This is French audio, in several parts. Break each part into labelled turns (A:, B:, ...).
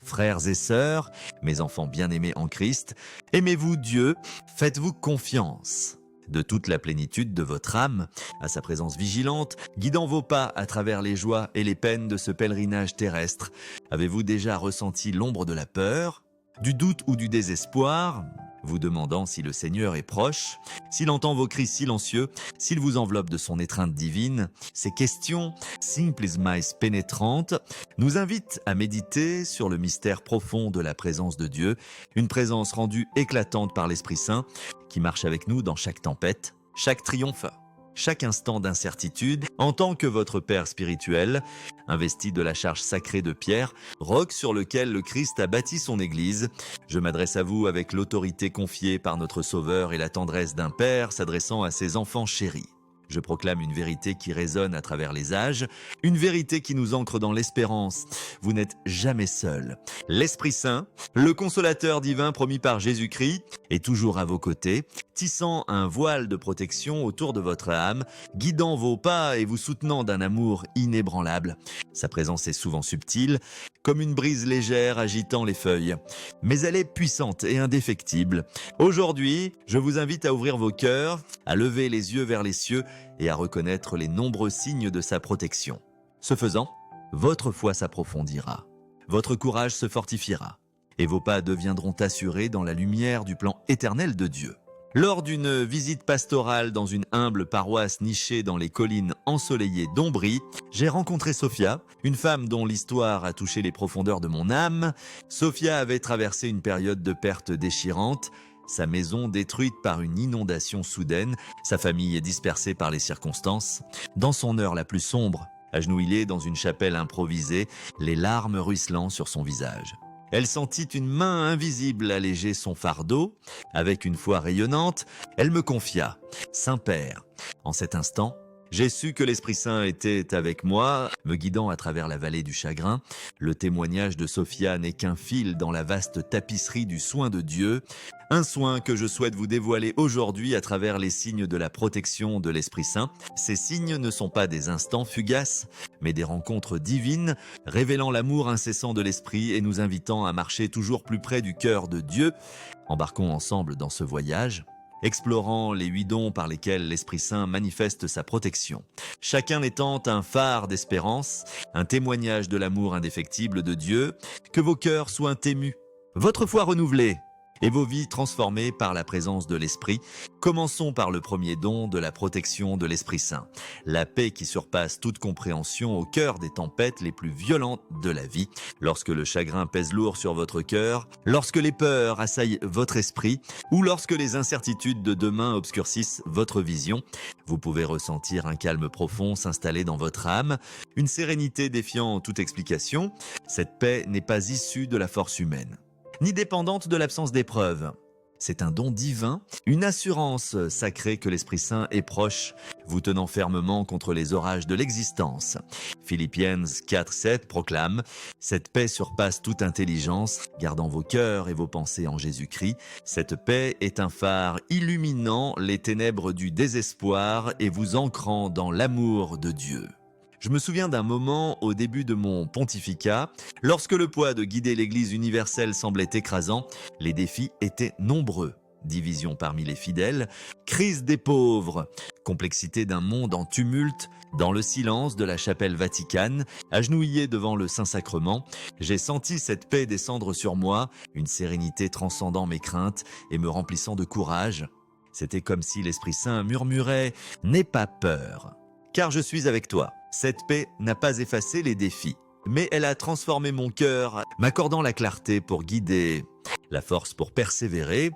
A: Frères et sœurs, mes enfants bien-aimés en Christ, aimez-vous Dieu, faites-vous confiance. De toute la plénitude de votre âme, à sa présence vigilante, guidant vos pas à travers les joies et les peines de ce pèlerinage terrestre, avez-vous déjà ressenti l'ombre de la peur, du doute ou du désespoir, vous demandant si le Seigneur est proche, s'il entend vos cris silencieux, s'il vous enveloppe de son étreinte divine? Ces questions, simples mais pénétrantes, nous invitent à méditer sur le mystère profond de la présence de Dieu, une présence rendue éclatante par l'Esprit Saint, qui marche avec nous dans chaque tempête, chaque triomphe, chaque instant d'incertitude, en tant que votre Père spirituel, investi de la charge sacrée de Pierre, roc sur lequel le Christ a bâti son Église. Je m'adresse à vous avec l'autorité confiée par notre Sauveur et la tendresse d'un Père s'adressant à ses enfants chéris. Je proclame une vérité qui résonne à travers les âges, une vérité qui nous ancre dans l'espérance. Vous n'êtes jamais seul. L'Esprit Saint, le consolateur divin promis par Jésus-Christ, est toujours à vos côtés, tissant un voile de protection autour de votre âme, guidant vos pas et vous soutenant d'un amour inébranlable. Sa présence est souvent subtile, comme une brise légère agitant les feuilles, mais elle est puissante et indéfectible. Aujourd'hui, je vous invite à ouvrir vos cœurs, à lever les yeux vers les cieux et à reconnaître les nombreux signes de sa protection. Ce faisant, votre foi s'approfondira, votre courage se fortifiera, et vos pas deviendront assurés dans la lumière du plan éternel de Dieu. Lors d'une visite pastorale dans une humble paroisse nichée dans les collines ensoleillées d'Ombrie, j'ai rencontré Sophia, une femme dont l'histoire a touché les profondeurs de mon âme. Sophia avait traversé une période de perte déchirante, sa maison détruite par une inondation soudaine, sa famille est dispersée par les circonstances. Dans son heure la plus sombre, agenouillée dans une chapelle improvisée, les larmes ruisselant sur son visage. Elle sentit une main invisible alléger son fardeau. Avec une foi rayonnante, elle me confia « Saint-Père, en cet instant, j'ai su que l'Esprit Saint était avec moi, me guidant à travers la vallée du chagrin. Le témoignage de Sophia n'est qu'un fil dans la vaste tapisserie du soin de Dieu, un soin que je souhaite vous dévoiler aujourd'hui à travers les signes de la protection de l'Esprit Saint. Ces signes ne sont pas des instants fugaces, mais des rencontres divines, révélant l'amour incessant de l'Esprit et nous invitant à marcher toujours plus près du cœur de Dieu. Embarquons ensemble dans ce voyage, explorant les 8 dons par lesquels l'Esprit Saint manifeste sa protection. Chacun étant un phare d'espérance, un témoignage de l'amour indéfectible de Dieu, que vos cœurs soient émus, votre foi renouvelée et vos vies transformées par la présence de l'Esprit. Commençons par le premier don de la protection de l'Esprit Saint, la paix qui surpasse toute compréhension au cœur des tempêtes les plus violentes de la vie. Lorsque le chagrin pèse lourd sur votre cœur, lorsque les peurs assaillent votre esprit, ou lorsque les incertitudes de demain obscurcissent votre vision, vous pouvez ressentir un calme profond s'installer dans votre âme, une sérénité défiant toute explication. Cette paix n'est pas issue de la force humaine, ni dépendante de l'absence d'épreuves. C'est un don divin, une assurance sacrée que l'Esprit Saint est proche, vous tenant fermement contre les orages de l'existence. Philippiens 4:7 proclame « Cette paix surpasse toute intelligence, gardant vos cœurs et vos pensées en Jésus-Christ. Cette paix est un phare illuminant les ténèbres du désespoir et vous ancrant dans l'amour de Dieu. » Je me souviens d'un moment au début de mon pontificat, lorsque le poids de guider l'Église universelle semblait écrasant, les défis étaient nombreux. Division parmi les fidèles, crise des pauvres, complexité d'un monde en tumulte, dans le silence de la chapelle Vaticane, agenouillé devant le Saint-Sacrement, j'ai senti cette paix descendre sur moi, une sérénité transcendant mes craintes et me remplissant de courage. C'était comme si l'Esprit Saint murmurait « N'aie pas peur, car je suis avec toi ». Cette paix n'a pas effacé les défis, mais elle a transformé mon cœur, m'accordant la clarté pour guider, la force pour persévérer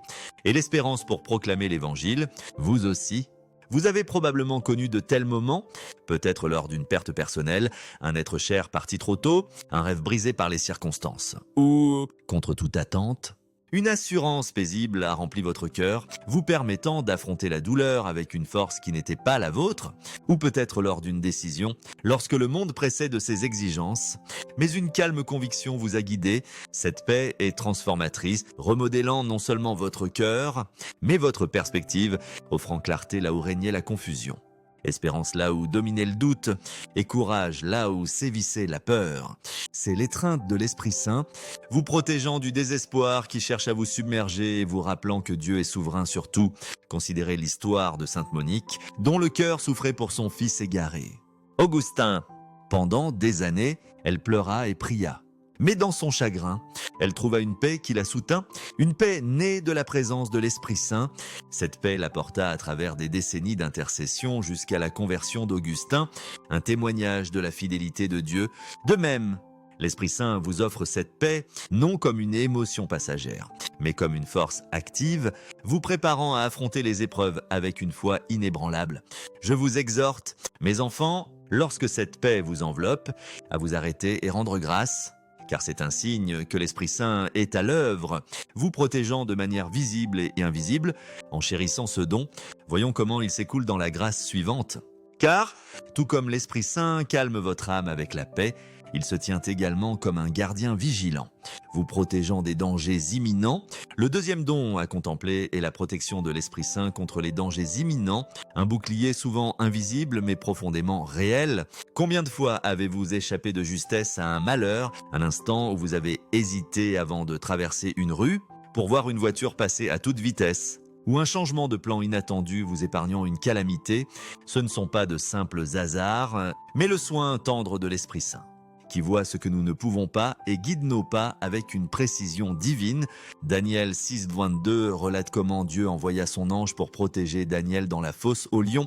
A: et l'espérance pour proclamer l'Évangile. Vous aussi, vous avez probablement connu de tels moments, peut-être lors d'une perte personnelle, un être cher parti trop tôt, un rêve brisé par les circonstances, ou, contre toute attente, une assurance paisible a rempli votre cœur, vous permettant d'affronter la douleur avec une force qui n'était pas la vôtre, ou peut-être lors d'une décision, lorsque le monde pressait de ses exigences. Mais une calme conviction vous a guidé. Cette paix est transformatrice, remodelant non seulement votre cœur, mais votre perspective, offrant clarté là où régnait la confusion. Espérance là où dominait le doute et courage là où sévissait la peur. C'est l'étreinte de l'Esprit Saint, vous protégeant du désespoir qui cherche à vous submerger et vous rappelant que Dieu est souverain sur tout. Considérez l'histoire de Sainte Monique, dont le cœur souffrait pour son fils égaré. Augustin. Pendant des années, elle pleura et pria. Mais dans son chagrin, elle trouva une paix qui la soutint, une paix née de la présence de l'Esprit Saint. Cette paix la porta à travers des décennies d'intercession jusqu'à la conversion d'Augustin, un témoignage de la fidélité de Dieu. De même, l'Esprit Saint vous offre cette paix, non comme une émotion passagère, mais comme une force active, vous préparant à affronter les épreuves avec une foi inébranlable. Je vous exhorte, mes enfants, lorsque cette paix vous enveloppe, à vous arrêter et rendre grâce, car c'est un signe que l'Esprit Saint est à l'œuvre, vous protégeant de manière visible et invisible. En chérissant ce don, voyons comment il s'écoule dans la grâce suivante. Car, tout comme l'Esprit Saint calme votre âme avec la paix, il se tient également comme un gardien vigilant, vous protégeant des dangers imminents. Le deuxième don à contempler est la protection de l'Esprit Saint contre les dangers imminents, un bouclier souvent invisible mais profondément réel. Combien de fois avez-vous échappé de justesse à un malheur, un instant où vous avez hésité avant de traverser une rue pour voir une voiture passer à toute vitesse ? Ou un changement de plan inattendu vous épargnant une calamité? Ce ne sont pas de simples hasards, mais le soin tendre de l'Esprit Saint, qui voit ce que nous ne pouvons pas et guide nos pas avec une précision divine. Daniel 6,22 relate comment Dieu envoya son ange pour protéger Daniel dans la fosse aux lions,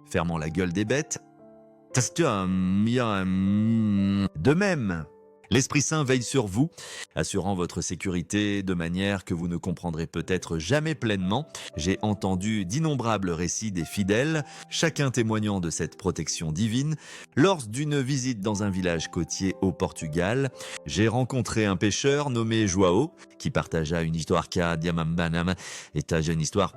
A: fermant la gueule des bêtes. De même, l'Esprit Saint veille sur vous, assurant votre sécurité de manière que vous ne comprendrez peut-être jamais pleinement. J'ai entendu d'innombrables récits des fidèles, chacun témoignant de cette protection divine. Lors d'une visite dans un village côtier au Portugal, j'ai rencontré un pêcheur nommé Joao, qui partagea une histoire une histoire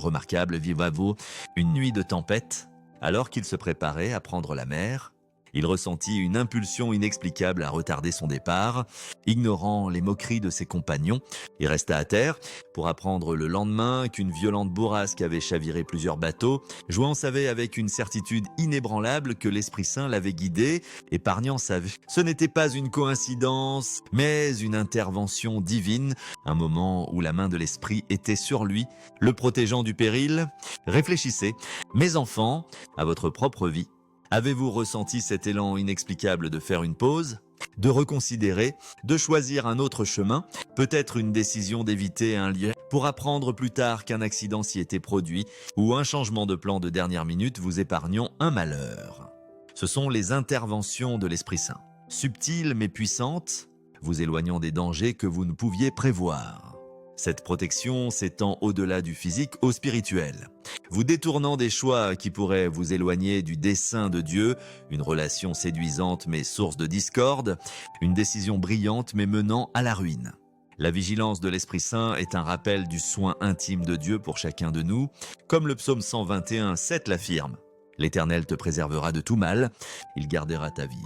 A: remarquable, vivez-vous, une nuit de tempête, alors qu'il se préparait à prendre la mer. Il ressentit une impulsion inexplicable à retarder son départ. Ignorant les moqueries de ses compagnons, il resta à terre pour apprendre le lendemain qu'une violente bourrasque avait chaviré plusieurs bateaux. Joao savait avec une certitude inébranlable que l'Esprit Saint l'avait guidé, épargnant sa vie. Ce n'était pas une coïncidence, mais une intervention divine, un moment où la main de l'Esprit était sur lui, le protégeant du péril. Réfléchissez, mes enfants, à votre propre vie. Avez-vous ressenti cet élan inexplicable de faire une pause, de reconsidérer, de choisir un autre chemin, peut-être une décision d'éviter un lieu pour apprendre plus tard qu'un accident s'y était produit ou un changement de plan de dernière minute vous épargnant un malheur? Ce sont les interventions de l'Esprit Saint, subtiles mais puissantes, vous éloignant des dangers que vous ne pouviez prévoir. Cette protection s'étend au-delà du physique au spirituel, vous détournant des choix qui pourraient vous éloigner du dessein de Dieu, une relation séduisante mais source de discorde, une décision brillante mais menant à la ruine. La vigilance de l'Esprit Saint est un rappel du soin intime de Dieu pour chacun de nous, comme le psaume 121:7 l'affirme. L'Éternel te préservera de tout mal, il gardera ta vie.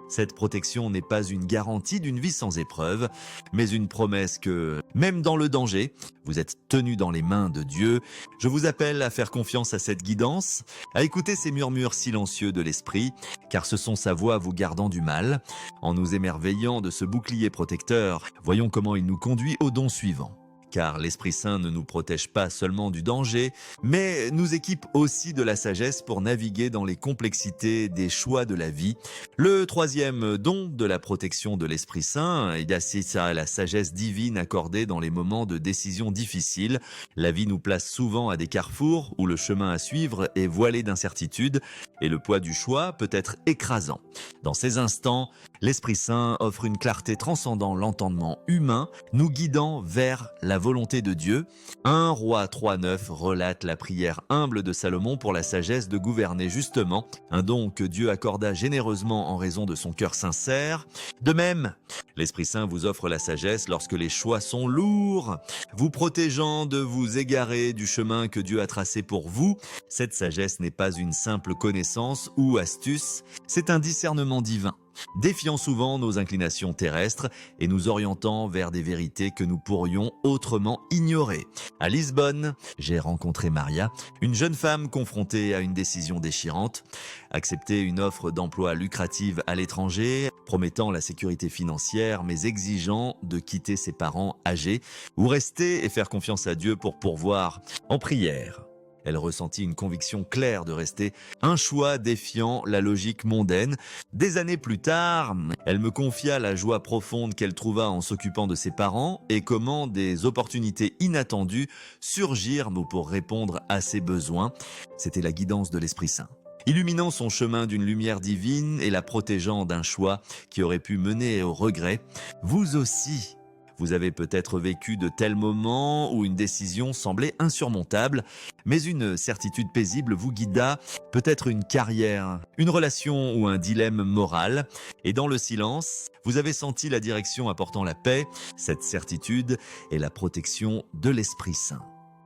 A: Cette protection n'est pas une garantie d'une vie sans épreuve, mais une promesse que, même dans le danger, vous êtes tenu dans les mains de Dieu. Je vous appelle à faire confiance à cette guidance, à écouter ces murmures silencieux de l'Esprit, car ce sont sa voix vous gardant du mal. En nous émerveillant de ce bouclier protecteur, voyons comment il nous conduit au don suivant. Car l'Esprit Saint ne nous protège pas seulement du danger, mais nous équipe aussi de la sagesse pour naviguer dans les complexités des choix de la vie. Le troisième don de la protection de l'Esprit Saint, c'est la sagesse divine accordée dans les moments de décision difficiles. La vie nous place souvent à des carrefours où le chemin à suivre est voilé d'incertitudes et le poids du choix peut être écrasant. Dans ces instants, l'Esprit Saint offre une clarté transcendant l'entendement humain, nous guidant vers la volonté de Dieu. 1 Roi 3,9 relate la prière humble de Salomon pour la sagesse de gouverner justement, un don que Dieu accorda généreusement en raison de son cœur sincère. De même, L'Esprit Saint vous offre la sagesse lorsque les choix sont lourds, vous protégeant de vous égarer du chemin que Dieu a tracé pour vous. Cette sagesse n'est pas une simple connaissance ou astuce, c'est un discernement divin, défiant souvent nos inclinations terrestres et nous orientant vers des vérités que nous pourrions autrement ignorer. À Lisbonne, j'ai rencontré Maria, une jeune femme confrontée à une décision déchirante. Accepter une offre d'emploi lucrative à l'étranger, promettant la sécurité financière mais exigeant de quitter ses parents âgés, ou rester et faire confiance à Dieu pour pourvoir en prière. Elle ressentit une conviction claire de rester, un choix défiant la logique mondaine. Des années plus tard, elle me confia la joie profonde qu'elle trouva en s'occupant de ses parents et comment des opportunités inattendues surgirent pour répondre à ses besoins. C'était la guidance de l'Esprit Saint, illuminant son chemin d'une lumière divine et la protégeant d'un choix qui aurait pu mener au regret. Vous aussi, vous avez peut-être vécu de tels moments où une décision semblait insurmontable, mais une certitude paisible vous guida, peut-être une carrière, une relation ou un dilemme moral. Et dans le silence, vous avez senti la direction apportant la paix, cette certitude et la protection de l'Esprit Saint,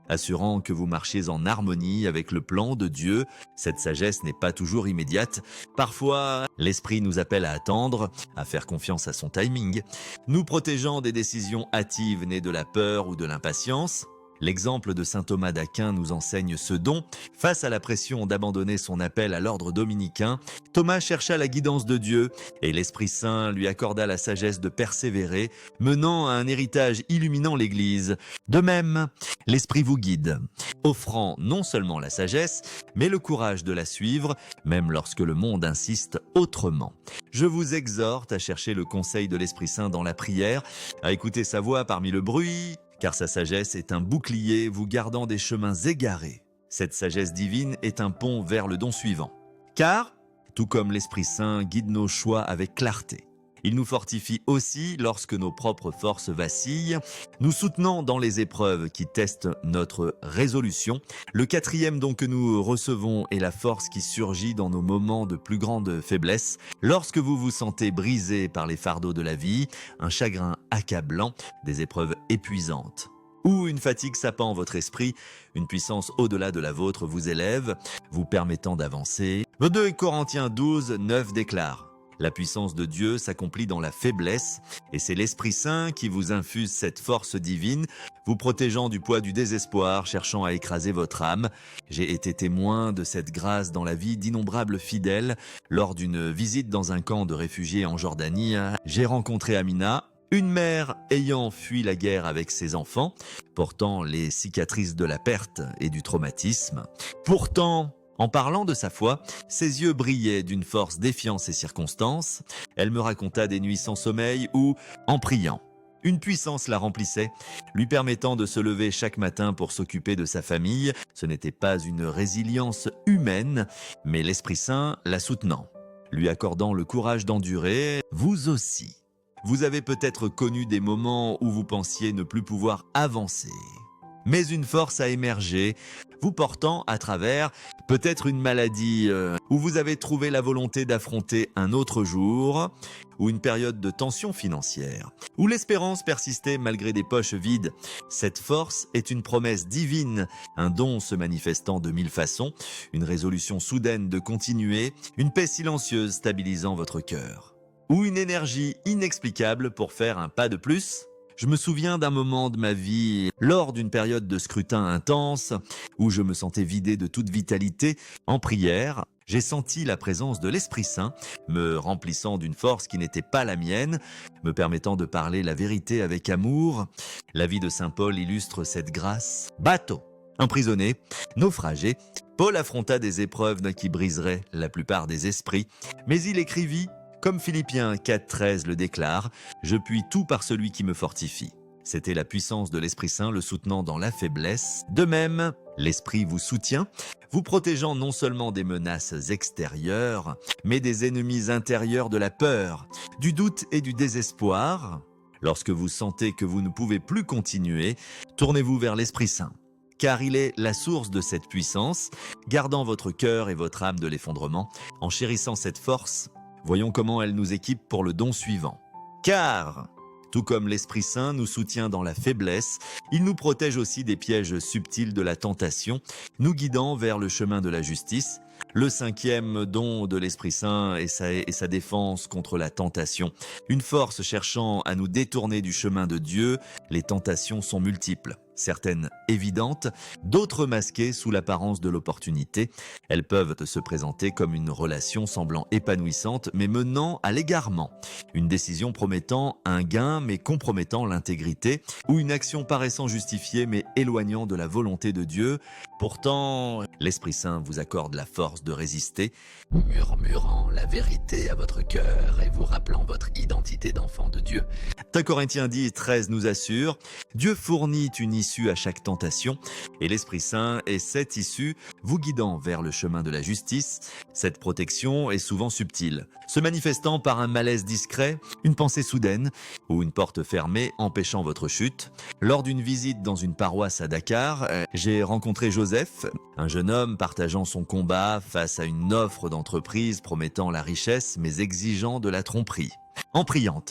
A: assurant que vous marchiez en harmonie avec le plan de Dieu. Cette sagesse n'est pas toujours immédiate. Parfois, l'Esprit nous appelle à attendre, à faire confiance à son timing, nous protégeant des décisions hâtives nées de la peur ou de l'impatience. L'exemple de saint Thomas d'Aquin nous enseigne ce don. Face à la pression d'abandonner son appel à l'ordre dominicain, Thomas chercha la guidance de Dieu et l'Esprit Saint lui accorda la sagesse de persévérer, menant à un héritage illuminant l'Église. De même, l'Esprit vous guide, offrant non seulement la sagesse, mais le courage de la suivre, même lorsque le monde insiste autrement. Je vous exhorte à chercher le conseil de l'Esprit Saint dans la prière, à écouter sa voix parmi le bruit, car sa sagesse est un bouclier vous gardant des chemins égarés. Cette sagesse divine est un pont vers le don suivant. Car, tout comme l'Esprit Saint guide nos choix avec clarté, il nous fortifie aussi lorsque nos propres forces vacillent, nous soutenant dans les épreuves qui testent notre résolution. Le quatrième don que nous recevons est la force qui surgit dans nos moments de plus grande faiblesse. Lorsque vous vous sentez brisé par les fardeaux de la vie, un chagrin accablant, des épreuves épuisantes, ou une fatigue sapant votre esprit, une puissance au-delà de la vôtre vous élève, vous permettant d'avancer. 2 Corinthiens 12, 9 déclare: la puissance de Dieu s'accomplit dans la faiblesse et c'est l'Esprit Saint qui vous infuse cette force divine, vous protégeant du poids du désespoir, cherchant à écraser votre âme. J'ai été témoin de cette grâce dans la vie d'innombrables fidèles. Lors d'une visite dans un camp de réfugiés en Jordanie, j'ai rencontré Amina, une mère ayant fui la guerre avec ses enfants, portant les cicatrices de la perte et du traumatisme. Pourtant, en parlant de sa foi, ses yeux brillaient d'une force défiant ses circonstances. Elle me raconta des nuits sans sommeil où, en priant, une puissance la remplissait, lui permettant de se lever chaque matin pour s'occuper de sa famille. Ce n'était pas une résilience humaine, mais l'Esprit Saint la soutenant, lui accordant le courage d'endurer. Vous aussi, vous avez peut-être connu des moments où vous pensiez ne plus pouvoir avancer. Mais une force a émergé, vous portant à travers peut-être une maladie où vous avez trouvé la volonté d'affronter un autre jour, ou une période de tension financière, où l'espérance persistait malgré des poches vides. Cette force est une promesse divine, un don se manifestant de 1000 façons, une résolution soudaine de continuer, une paix silencieuse stabilisant votre cœur, ou une énergie inexplicable pour faire un pas de plus. Je me souviens d'un moment de ma vie, lors d'une période de scrutin intense, où je me sentais vidé de toute vitalité. En prière, j'ai senti la présence de l'Esprit Saint, me remplissant d'une force qui n'était pas la mienne, me permettant de parler la vérité avec amour. La vie de saint Paul illustre cette grâce. Bateau, emprisonné, naufragé, Paul affronta des épreuves qui briseraient la plupart des esprits, mais il écrivit: comme Philippiens 4,13 le déclare, « Je puis tout par celui qui me fortifie ». C'était la puissance de l'Esprit Saint le soutenant dans la faiblesse. De même, l'Esprit vous soutient, vous protégeant non seulement des menaces extérieures, mais des ennemis intérieurs de la peur, du doute et du désespoir. Lorsque vous sentez que vous ne pouvez plus continuer, tournez-vous vers l'Esprit Saint, car il est la source de cette puissance, gardant votre cœur et votre âme de l'effondrement. En chérissant cette force, voyons comment elle nous équipe pour le don suivant. Car, tout comme l'Esprit Saint nous soutient dans la faiblesse, il nous protège aussi des pièges subtils de la tentation, nous guidant vers le chemin de la justice. Le cinquième don de l'Esprit Saint est sa défense contre la tentation. Une force cherchant à nous détourner du chemin de Dieu, les tentations sont multiples. Certaines évidentes, d'autres masquées sous l'apparence de l'opportunité. Elles peuvent se présenter comme une relation semblant épanouissante mais menant à l'égarement. Une décision promettant un gain mais compromettant l'intégrité, ou une action paraissant justifiée mais éloignant de la volonté de Dieu. Pourtant, l'Esprit Saint vous accorde la force de résister, murmurant la vérité à votre cœur et vous rappelant votre identité d'enfant de Dieu. 1 Corinthiens 10:13 nous assure, Dieu fournit une issue à chaque tentation et l'Esprit Saint est cette issue vous guidant vers le chemin de la justice. Cette protection est souvent subtile, se manifestant par un malaise discret, une pensée soudaine ou une porte fermée empêchant votre chute. Lors d'une visite dans une paroisse à Dakar, j'ai rencontré Joseph, un jeune homme partageant son combat face à une offre d'entreprise promettant la richesse mais exigeant de la tromperie. En priant,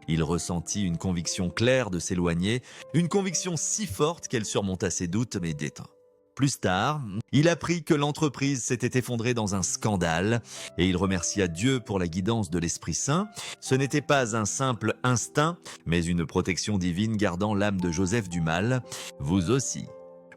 A: il ressentit une conviction claire de s'éloigner, une conviction si forte qu'elle surmonta ses doutes mais déteint. Plus tard, il apprit que l'entreprise s'était effondrée dans un scandale et il remercia Dieu pour la guidance de l'Esprit Saint. Ce n'était pas un simple instinct, mais une protection divine gardant l'âme de Joseph du mal. Vous aussi.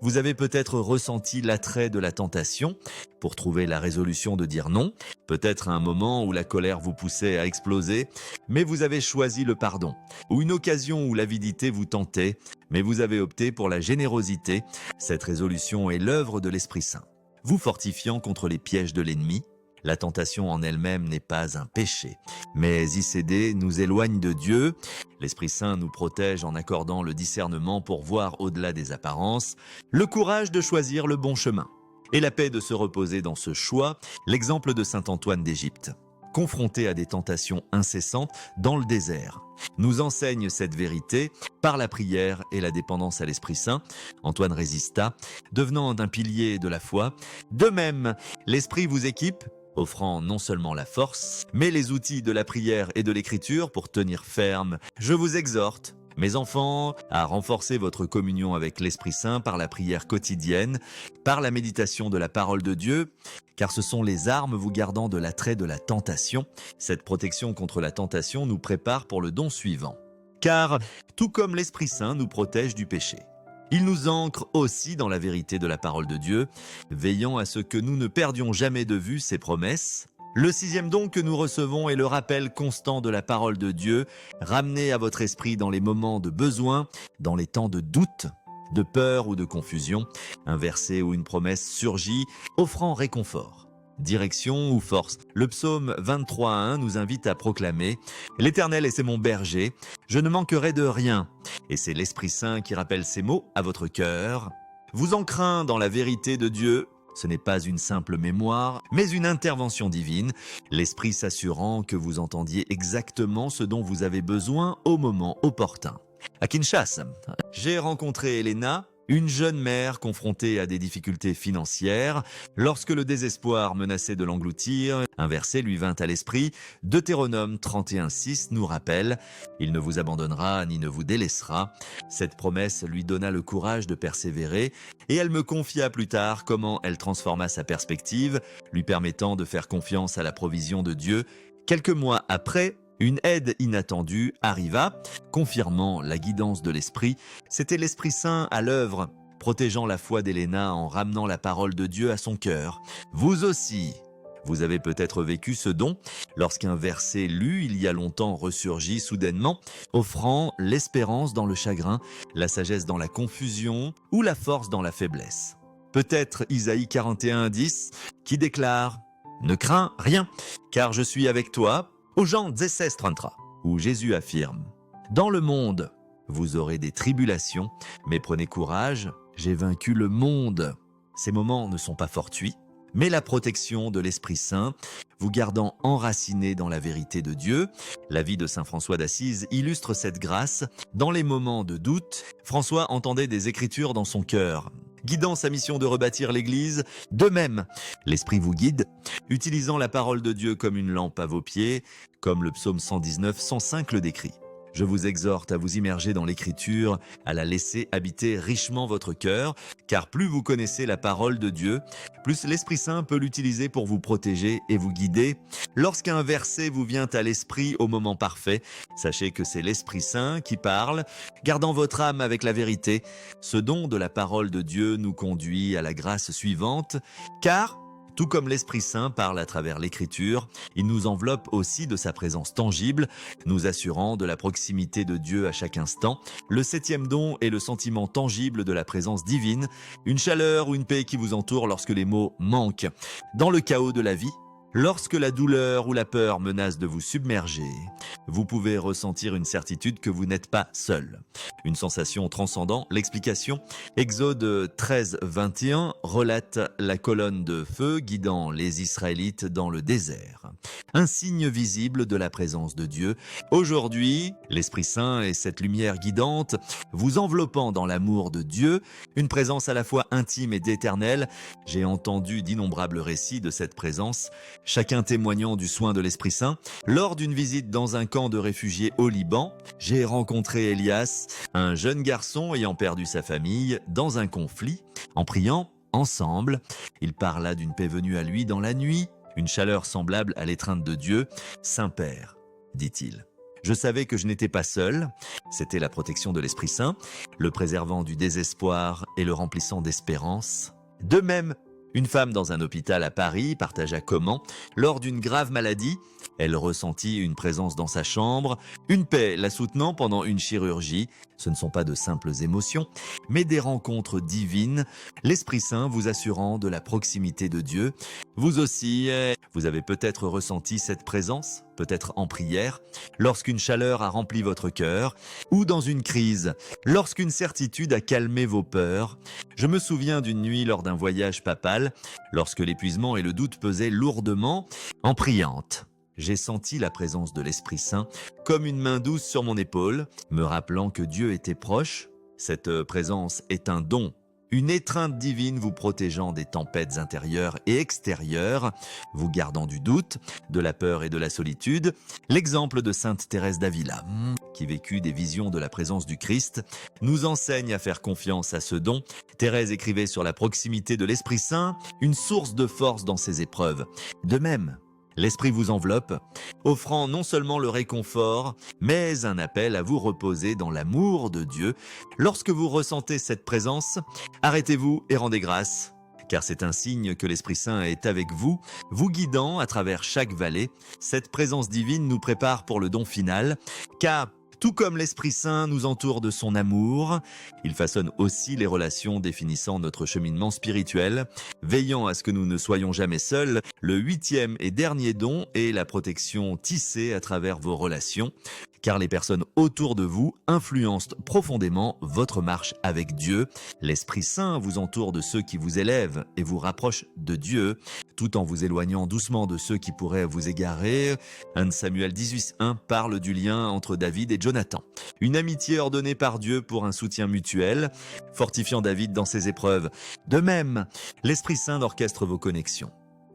A: Vous avez peut-être ressenti l'attrait de la tentation pour trouver la résolution de dire non, peut-être à un moment où la colère vous poussait à exploser, mais vous avez choisi le pardon, ou une occasion où l'avidité vous tentait, mais vous avez opté pour la générosité. Cette résolution est l'œuvre de l'Esprit Saint, vous fortifiant contre les pièges de l'ennemi. La tentation en elle-même n'est pas un péché, mais y céder nous éloigne de Dieu. L'Esprit Saint nous protège en accordant le discernement pour voir au-delà des apparences, le courage de choisir le bon chemin et la paix de se reposer dans ce choix. L'exemple de saint Antoine d'Égypte, confronté à des tentations incessantes dans le désert, nous enseigne cette vérité par la prière et la dépendance à l'Esprit Saint. Antoine résista, devenant un pilier de la foi. De même, l'Esprit vous équipe, offrant non seulement la force, mais les outils de la prière et de l'écriture pour tenir ferme. Je vous exhorte, mes enfants, à renforcer votre communion avec l'Esprit Saint par la prière quotidienne, par la méditation de la parole de Dieu, car ce sont les armes vous gardant de l'attrait de la tentation. Cette protection contre la tentation nous prépare pour le don suivant. Car, tout comme l'Esprit Saint nous protège du péché, il nous ancre aussi dans la vérité de la parole de Dieu, veillant à ce que nous ne perdions jamais de vue ses promesses. Le sixième don que nous recevons est le rappel constant de la parole de Dieu, ramené à votre esprit dans les moments de besoin, dans les temps de doute, de peur ou de confusion. Un verset ou une promesse surgit, offrant réconfort, direction ou force. Le psaume 23:1 nous invite à proclamer « L'Éternel est mon berger, je ne manquerai de rien ». Et c'est l'Esprit Saint qui rappelle ces mots à votre cœur. Vous ancrant dans la vérité de Dieu, ce n'est pas une simple mémoire, mais une intervention divine, l'Esprit s'assurant que vous entendiez exactement ce dont vous avez besoin au moment opportun. À Kinshasa, j'ai rencontré Elena, une jeune mère confrontée à des difficultés financières. Lorsque le désespoir menaçait de l'engloutir, un verset lui vint à l'esprit. Deutéronome 31:6 nous rappelle « Il ne vous abandonnera ni ne vous délaissera ». Cette promesse lui donna le courage de persévérer et elle me confia plus tard comment elle transforma sa perspective, lui permettant de faire confiance à la provision de Dieu. Quelques mois après, une aide inattendue arriva, confirmant la guidance de l'Esprit. C'était l'Esprit Saint à l'œuvre, protégeant la foi d'Elena en ramenant la parole de Dieu à son cœur. Vous aussi, vous avez peut-être vécu ce don lorsqu'un verset lu il y a longtemps ressurgit soudainement, offrant l'espérance dans le chagrin, la sagesse dans la confusion ou la force dans la faiblesse. Peut-être Isaïe 41:10 qui déclare « Ne crains rien, car je suis avec toi ». Aux Jean 16:33, où Jésus affirme « Dans le monde, vous aurez des tribulations, mais prenez courage, j'ai vaincu le monde ». Ces moments ne sont pas fortuits, mais la protection de l'Esprit Saint, vous gardant enraciné dans la vérité de Dieu. La vie de saint François d'Assise illustre cette grâce. Dans les moments de doute, François entendait des Écritures dans son cœur, guidant sa mission de rebâtir l'Église. De même, l'Esprit vous guide, utilisant la parole de Dieu comme une lampe à vos pieds, comme le psaume 119, 105 le décrit. Je vous exhorte à vous immerger dans l'Écriture, à la laisser habiter richement votre cœur, car plus vous connaissez la parole de Dieu, plus l'Esprit Saint peut l'utiliser pour vous protéger et vous guider. Lorsqu'un verset vous vient à l'esprit au moment parfait, sachez que c'est l'Esprit Saint qui parle, gardant votre âme avec la vérité. Ce don de la parole de Dieu nous conduit à la grâce suivante, car tout comme l'Esprit Saint parle à travers l'Écriture, il nous enveloppe aussi de sa présence tangible, nous assurant de la proximité de Dieu à chaque instant. Le 7e don est le sentiment tangible de la présence divine, une chaleur ou une paix qui vous entoure lorsque les mots manquent. Dans le chaos de la vie, lorsque la douleur ou la peur menace de vous submerger, vous pouvez ressentir une certitude que vous n'êtes pas seul. Une sensation transcendant l'explication. Exode 13, 21 relate la colonne de feu guidant les Israélites dans le désert. Un signe visible de la présence de Dieu. Aujourd'hui, l'Esprit Saint et cette lumière guidante vous enveloppant dans l'amour de Dieu, une présence à la fois intime et éternelle. J'ai entendu d'innombrables récits de cette présence, chacun témoignant du soin de l'Esprit Saint. Lors d'une visite dans un camp de réfugiés au Liban, j'ai rencontré Elias, un jeune garçon ayant perdu sa famille dans un conflit. En priant ensemble, il parla d'une paix venue à lui dans la nuit, une chaleur semblable à l'étreinte de Dieu. « Saint-Père », dit-il. Je savais que je n'étais pas seul, c'était la protection de l'Esprit Saint, le préservant du désespoir et le remplissant d'espérance. De même, une femme dans un hôpital à Paris partagea comment, lors d'une grave maladie, elle ressentit une présence dans sa chambre, une paix la soutenant pendant une chirurgie. Ce ne sont pas de simples émotions, mais des rencontres divines, l'Esprit Saint vous assurant de la proximité de Dieu. Vous aussi, vous avez peut-être ressenti cette présence, peut-être en prière, lorsqu'une chaleur a rempli votre cœur, ou dans une crise, lorsqu'une certitude a calmé vos peurs. Je me souviens d'une nuit lors d'un voyage papal, lorsque l'épuisement et le doute pesaient lourdement, en priante. J'ai senti la présence de l'Esprit Saint comme une main douce sur mon épaule, me rappelant que Dieu était proche. Cette présence est un don, une étreinte divine vous protégeant des tempêtes intérieures et extérieures, vous gardant du doute, de la peur et de la solitude. L'exemple de Sainte Thérèse d'Avila, qui vécut des visions de la présence du Christ, nous enseigne à faire confiance à ce don. Thérèse écrivait sur la proximité de l'Esprit Saint, une source de force dans ses épreuves. De même, l'Esprit vous enveloppe, offrant non seulement le réconfort, mais un appel à vous reposer dans l'amour de Dieu. Lorsque vous ressentez cette présence, arrêtez-vous et rendez grâce, car c'est un signe que l'Esprit Saint est avec vous, vous guidant à travers chaque vallée. Cette présence divine nous prépare pour le don final, car tout comme l'Esprit Saint nous entoure de son amour, il façonne aussi les relations définissant notre cheminement spirituel, veillant à ce que nous ne soyons jamais seuls. Le 8e et dernier don est la protection tissée à travers vos relations, car les personnes autour de vous influencent profondément votre marche avec Dieu. L'Esprit Saint vous entoure de ceux qui vous élèvent et vous rapproche de Dieu, tout en vous éloignant doucement de ceux qui pourraient vous égarer. 1 Samuel 18:1 parle du lien entre David et Jonathan. Une amitié ordonnée par Dieu pour un soutien mutuel, fortifiant David dans ses épreuves. De même, l'Esprit Saint orchestre vos connexions,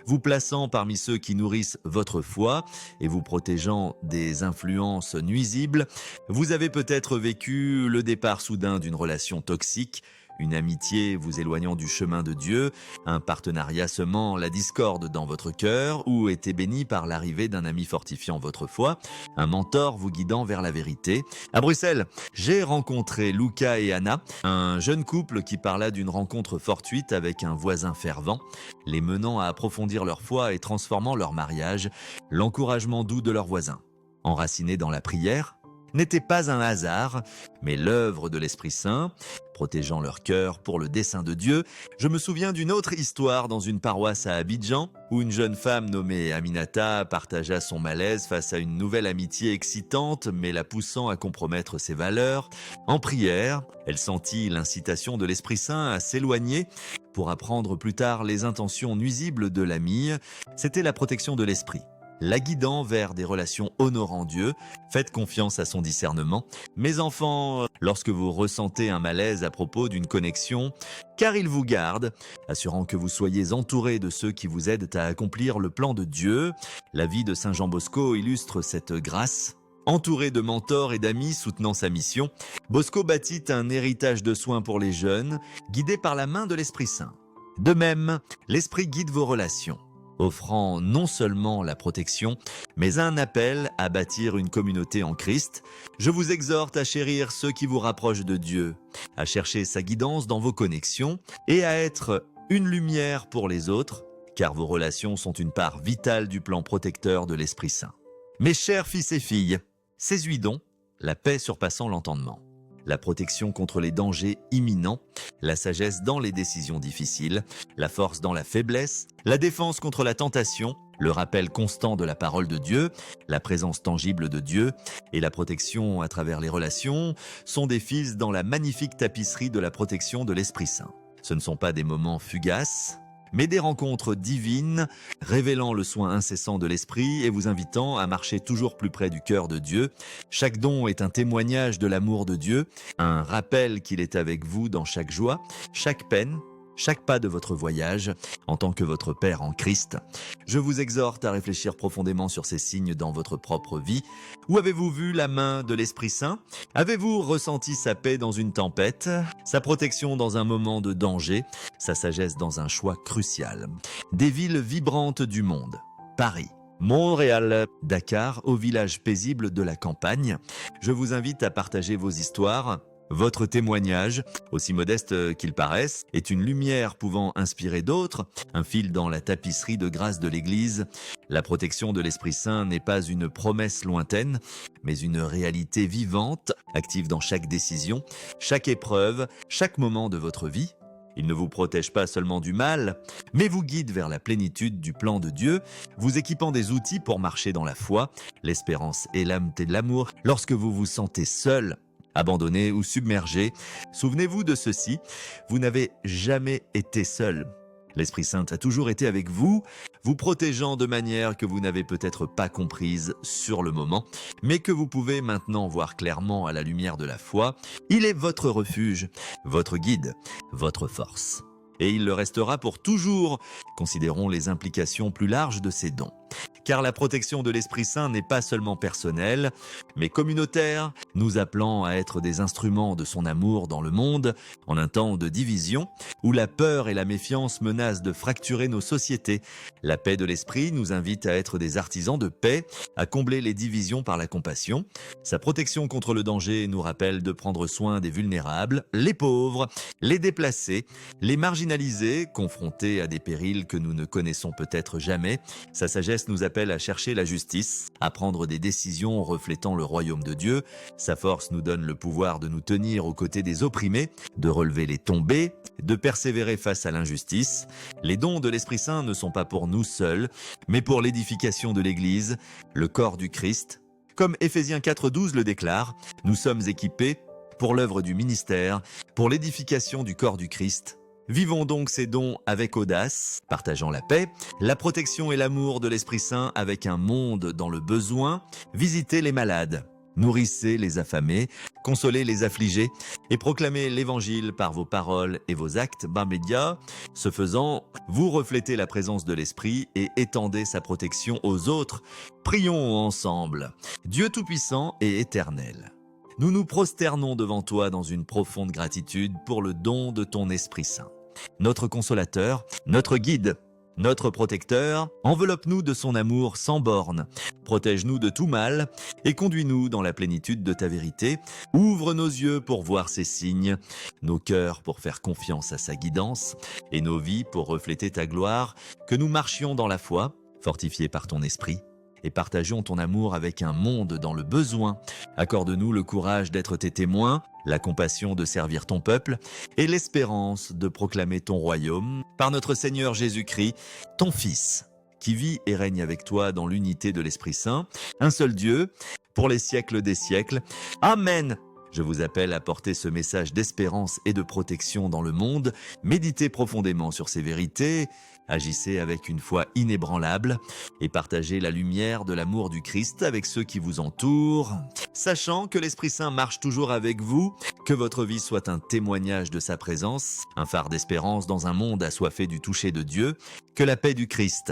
A: vous plaçant parmi ceux qui nourrissent votre foi et vous protégeant des influences nuisibles. Vous avez peut-être vécu le départ soudain d'une relation toxique, une amitié vous éloignant du chemin de Dieu, un partenariat semant la discorde dans votre cœur, ou été béni par l'arrivée d'un ami fortifiant votre foi, un mentor vous guidant vers la vérité. À Bruxelles, j'ai rencontré Luca et Anna, un jeune couple qui parla d'une rencontre fortuite avec un voisin fervent, les menant à approfondir leur foi et transformant leur mariage, l'encouragement doux de leur voisin. Enracinés dans la prière, n'était pas un hasard, mais l'œuvre de l'Esprit Saint, protégeant leur cœur pour le dessein de Dieu. Je me souviens d'une autre histoire dans une paroisse à Abidjan, où une jeune femme nommée Aminata partagea son malaise face à une nouvelle amitié excitante, mais la poussant à compromettre ses valeurs. En prière, elle sentit l'incitation de l'Esprit Saint à s'éloigner pour apprendre plus tard les intentions nuisibles de l'amie. C'était la protection de l'Esprit, la guidant vers des relations honorant Dieu. Faites confiance à son discernement. Mes enfants, lorsque vous ressentez un malaise à propos d'une connexion, car il vous garde, assurant que vous soyez entourés de ceux qui vous aident à accomplir le plan de Dieu. La vie de Saint Jean Bosco illustre cette grâce. Entouré de mentors et d'amis soutenant sa mission, Bosco bâtit un héritage de soins pour les jeunes, guidé par la main de l'Esprit Saint. De même, l'Esprit guide vos relations, offrant non seulement la protection, mais un appel à bâtir une communauté en Christ. Je vous exhorte à chérir ceux qui vous rapprochent de Dieu, à chercher sa guidance dans vos connexions et à être une lumière pour les autres, car vos relations sont une part vitale du plan protecteur de l'Esprit Saint. Mes chers fils et filles, saisis donc la paix surpassant l'entendement, la protection contre les dangers imminents, la sagesse dans les décisions difficiles, la force dans la faiblesse, la défense contre la tentation, le rappel constant de la parole de Dieu, la présence tangible de Dieu et la protection à travers les relations sont des fils dans la magnifique tapisserie de la protection de l'Esprit Saint. Ce ne sont pas des moments fugaces, mais des rencontres divines, révélant le soin incessant de l'Esprit et vous invitant à marcher toujours plus près du cœur de Dieu. Chaque don est un témoignage de l'amour de Dieu, un rappel qu'il est avec vous dans chaque joie, chaque peine, chaque pas de votre voyage, en tant que votre Père en Christ. Je vous exhorte à réfléchir profondément sur ces signes dans votre propre vie. Où avez-vous vu la main de l'Esprit Saint? Avez-vous ressenti sa paix dans une tempête, sa protection dans un moment de danger, sa sagesse dans un choix crucial? Des villes vibrantes du monde, Paris, Montréal, Dakar, au village paisible de la campagne. Je vous invite à partager vos histoires. Votre témoignage, aussi modeste qu'il paraisse, est une lumière pouvant inspirer d'autres, un fil dans la tapisserie de grâce de l'Église. La protection de l'Esprit Saint n'est pas une promesse lointaine, mais une réalité vivante, active dans chaque décision, chaque épreuve, chaque moment de votre vie. Il ne vous protège pas seulement du mal, mais vous guide vers la plénitude du plan de Dieu, vous équipant des outils pour marcher dans la foi, l'espérance et l'âmeté de l'amour. Lorsque vous vous sentez seul, abandonné ou submergé, souvenez-vous de ceci, vous n'avez jamais été seul. L'Esprit Saint a toujours été avec vous, vous protégeant de manière que vous n'avez peut-être pas comprise sur le moment, mais que vous pouvez maintenant voir clairement à la lumière de la foi. Il est votre refuge, votre guide, votre force. Et il le restera pour toujours. Considérons les implications plus larges de ces dons. Car la protection de l'Esprit Saint n'est pas seulement personnelle, mais communautaire, nous appelant à être des instruments de son amour dans le monde, en un temps de division, où la peur et la méfiance menacent de fracturer nos sociétés. La paix de l'Esprit nous invite à être des artisans de paix, à combler les divisions par la compassion. Sa protection contre le danger nous rappelle de prendre soin des vulnérables, les pauvres, les déplacés, les marginalisés, confrontés à des périls que nous ne connaissons peut-être jamais. Sa sagesse nous appelle à chercher la justice, à prendre des décisions reflétant le royaume de Dieu. Sa force nous donne le pouvoir de nous tenir aux côtés des opprimés, de relever les tombés, de persévérer face à l'injustice. Les dons de l'Esprit Saint ne sont pas pour nous seuls, mais pour l'édification de l'Église, le corps du Christ. Comme Éphésiens 4,12 le déclare, nous sommes équipés pour l'œuvre du ministère, pour l'édification du corps du Christ. Vivons donc ces dons avec audace, partageant la paix, la protection et l'amour de l'Esprit Saint avec un monde dans le besoin. Visitez les malades, nourrissez les affamés, consolez les affligés et proclamez l'Évangile par vos paroles et vos actes. Média. Ce faisant, vous reflétez la présence de l'Esprit et étendez sa protection aux autres. Prions ensemble. Dieu Tout-Puissant et Éternel, nous nous prosternons devant toi dans une profonde gratitude pour le don de ton Esprit Saint. Notre consolateur, notre guide, notre protecteur, enveloppe-nous de son amour sans bornes, protège-nous de tout mal et conduis-nous dans la plénitude de ta vérité. Ouvre nos yeux pour voir ses signes, nos cœurs pour faire confiance à sa guidance et nos vies pour refléter ta gloire, que nous marchions dans la foi, fortifiés par ton esprit, et partageons ton amour avec un monde dans le besoin. Accorde-nous le courage d'être tes témoins, la compassion de servir ton peuple et l'espérance de proclamer ton royaume par notre Seigneur Jésus-Christ, ton Fils, qui vit et règne avec toi dans l'unité de l'Esprit Saint, un seul Dieu, pour les siècles des siècles. Amen. Je vous appelle à porter ce message d'espérance et de protection dans le monde. Méditez profondément sur ces vérités, agissez avec une foi inébranlable et partagez la lumière de l'amour du Christ avec ceux qui vous entourent, sachant que l'Esprit Saint marche toujours avec vous, que votre vie soit un témoignage de sa présence, un phare d'espérance dans un monde assoiffé du toucher de Dieu, que la paix du Christ,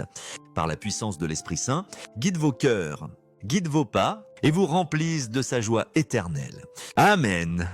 A: par la puissance de l'Esprit Saint, guide vos cœurs guide vos pas et vous remplisse de sa joie éternelle. Amen.